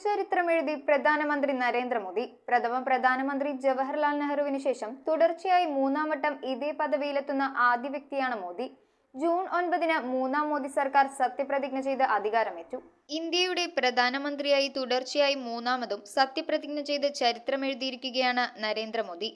പുതുചരിത്രമെഴുതി പ്രധാനമന്ത്രി നരേന്ദ്രമോദി. പ്രധാനമന്ത്രി ജവഹർലാൽ നെഹ്റുവിന് ശേഷം തുടർച്ചയായി മൂന്നാം വട്ടം ഇതേ പദവിയിലെത്തുന്ന ആദ്യ വ്യക്തിയാണ് മോദി. ജൂൺ 9-ന് മൂന്നാം മോദി സർക്കാർ സത്യപ്രതിജ്ഞ ചെയ്ത് അധികാരമേറ്റു. ഇന്ത്യയുടെ പ്രധാനമന്ത്രിയായി തുടർച്ചയായി മൂന്നാമതും സത്യപ്രതിജ്ഞ ചെയ്ത് ചരിത്രമെഴുതിയിരിക്കുകയാണ് നരേന്ദ്രമോദി.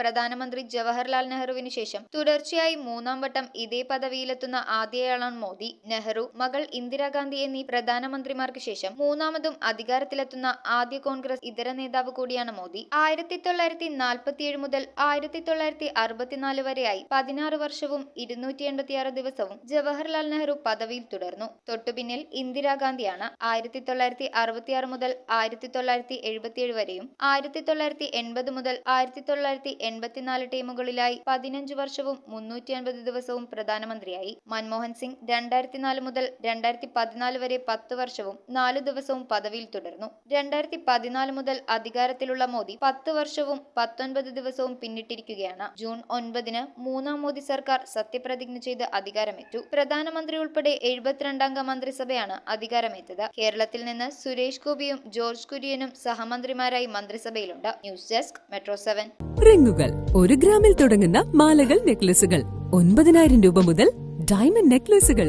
പ്രധാനമന്ത്രി ജവഹർലാൽ നെഹ്റുവിന് ശേഷം തുടർച്ചയായി മൂന്നാം വട്ടം ഇതേ പദവിയിലെത്തുന്ന ആദ്യയാളാണ് മോദി. നെഹ്റു, മകൾ ഇന്ദിരാഗാന്ധി എന്നീ പ്രധാനമന്ത്രിമാർക്ക് ശേഷം മൂന്നാമതും അധികാരത്തിലെത്തുന്ന ആദ്യ കോൺഗ്രസ് ഇതര നേതാവ് കൂടിയാണ് മോദി. 1947 മുതൽ 1964 വരെയായി 16 വർഷവും 286 ദിവസവും ജവഹർലാൽ നെഹ്റു പദവിയിൽ തുടർന്നു. തൊട്ടുപിന്നിൽ ഇന്ദിരാഗാന്ധിയാണ്. 1966 മുതൽ 1977 വരെയും 1980 മുതൽ 1984 ടീമുകളിലായി 15 വർഷവും 350 ദിവസവും പ്രധാനമന്ത്രിയായി. മൻമോഹൻ സിംഗ് 2004 മുതൽ 2014 വരെ 10 വർഷവും 4 ദിവസവും പദവിയിൽ തുടർന്നു. 2014 മുതൽ അധികാരത്തിലുള്ള മോദി 10 വർഷവും 19 ദിവസവും പിന്നിട്ടിരിക്കുകയാണ്. ജൂൺ 9-ന് മൂന്നാം മോദി സർക്കാർ സത്യപ്രതിജ്ഞ ചെയ്ത് അധികാരമേറ്റു. പ്രധാനമന്ത്രി ഉൾപ്പെടെ 72-അംഗ മന്ത്രിസഭയാണ് അധികാരമേറ്റത്. കേരളത്തിൽ നിന്ന് സുരേഷ് ഗോപിയും ജോർജ് കുര്യനും സഹമന്ത്രിമാരായി മന്ത്രിസഭയിലുണ്ട്. News desk metro 7. റിങ്ങുകൾ 1 ഗ്രാമിൽ തുടങ്ങുന്ന മാലകൾ, നെക്ലസുകൾ 9,000 രൂപ മുതൽ ഡയമണ്ട് നെക്ലസുകൾ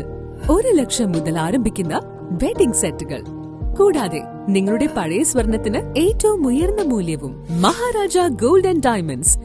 1 ലക്ഷം മുതൽ ആരംഭിക്കുന്ന വെഡിംഗ് സെറ്റുകൾ. കൂടാതെ നിങ്ങളുടെ പഴയ സ്വർണത്തിന് ഏറ്റവും ഉയർന്ന മൂല്യവും. Maharaja gold and diamonds,